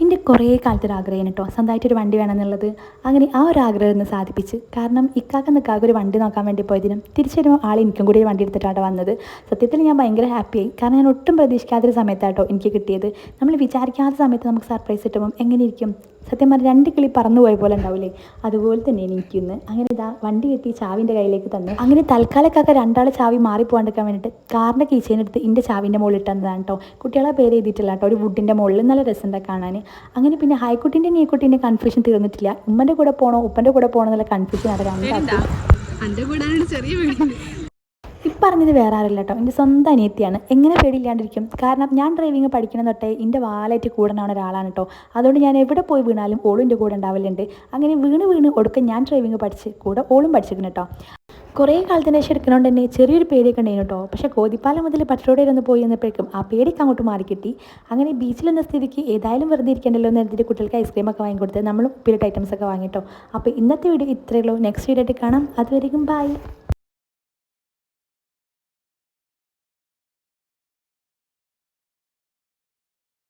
എൻ്റെ കുറേ കാലത്തൊരു ആഗ്രഹം കേട്ടോ സ്വന്തമായിട്ടൊരു വണ്ടി വേണമെന്നുള്ളത്. അങ്ങനെ ആ ഒരു ആഗ്രഹം ഒന്ന് സാധിപ്പിച്ച്. കാരണം ഇക്കാക്ക് ഒരു വണ്ടി നോക്കാൻ വേണ്ടി പോയതിനും തിരിച്ചു വരുമ്പോൾ ആൾ എനിക്കും കൂടി ഒരു വണ്ടി എടുത്തിട്ടാണ് വന്നത്. സത്യത്തിൽ ഞാൻ ഭയങ്കര ഹാപ്പിയായി. കാരണം ഞാൻ ഒട്ടും പ്രതീക്ഷിക്കാത്തൊരു സമയത്താട്ടോ എനിക്ക് കിട്ടിയത്. നമ്മൾ വിചാരിക്കാത്ത സമയത്ത് നമുക്ക് സർപ്രൈസ് കിട്ടുമ്പം എങ്ങനെ ഇരിക്കും? സത്യം പറഞ്ഞാൽ രണ്ട് കിളി പറന്നു പോയ പോലെ ഉണ്ടാവില്ലേ, അതുപോലെ തന്നെ എനിക്കിന്ന്. അങ്ങനെ ഇതാ വണ്ടി കിട്ടി ചാവിൻ്റെ കയ്യിലേക്ക് തന്നു. അങ്ങനെ തൽക്കാലക്കൊക്കെ രണ്ടാൾ ചാവി മാറിപ്പോകാണ്ടിരിക്കാൻ വേണ്ടിയിട്ട് കാറിൻ്റെ കീച്ചേനെടുത്ത് എൻ്റെ ചാവിൻ്റെ മുകളിൽ ഇട്ടതാണ് കേട്ടോ. കുട്ടികളെ പേര് എഴുതിയിട്ടില്ല കേട്ടോ, ഒരു വുഡിൻ്റെ മുകളിൽ നല്ല രസമുണ്ട് കാണാൻ. അങ്ങനെ പിന്നെ ഹൈക്കുട്ടിൻ്റെ നീക്കുട്ടീൻ്റെ കൺഫ്യൂഷൻ തീർന്നിട്ടില്ല. ഉമ്മൻ്റെ കൂടെ പോകണോ ഉപ്പൻ്റെ കൂടെ പോകണോ എന്നുള്ള കൺഫ്യൂഷൻ നടക്കാൻ. പറഞ്ഞത് വേറെ ആരല്ല കേട്ടോ, എൻ്റെ സ്വന്തം അനിയത്തിയാണ്. എങ്ങനെ പേടിയില്ലാണ്ടിരിക്കും? കാരണം ഞാൻ ഡ്രൈവിങ് പഠിക്കണം തൊട്ടേ എൻ്റെ വാലായിട്ട് കൂടാനാണ് ഒരാളാണ് കേട്ടോ. അതുകൊണ്ട് ഞാൻ എവിടെ പോയി വീണാലും ഓളും എൻ്റെ കൂടെ ഉണ്ടാവലുണ്ട്. അങ്ങനെ വീണ് ഒടുക്കം ഞാൻ ഡ്രൈവിങ് പഠിച്ച് കൂടെ ഓളും പഠിച്ചിരിക്കുന്നു കേട്ടോ. കുറേ കാലത്തിന് ശേഷം എടുക്കണോണ്ട് തന്നെ ചെറിയൊരു പേടിയൊക്കെ ഉണ്ടായിരുന്നു കേട്ടോ. പക്ഷേ കോതിപ്പാലം മുതൽ പട്ടരോടൊന്ന് പോയി വന്നപ്പോഴേക്കും ആ പേടിക്ക് അങ്ങോട്ട് മാറിക്കിട്ടി. അങ്ങനെ ബീച്ചിലെന്ന സ്ഥിതിക്ക് ഏതായാലും വെറുതെ ഇരിക്കണ്ടല്ലോ എന്ന് കരുതിയിട്ട് കുട്ടികൾക്ക് ഐസ്ക്രീമൊക്കെ വാങ്ങിക്കൊടുത്ത് നമ്മൾ ഉപ്പിലിട്ട് ഐറ്റംസൊക്കെ വാങ്ങിട്ടോ. അപ്പോൾ ഇന്നത്തെ വീഡിയോ ഇത്രയേ ഉള്ളൂ. നെക്സ്റ്റ് വീഡിയോ ആയിട്ട് കാണാം. അതുവരെയും ബൈ.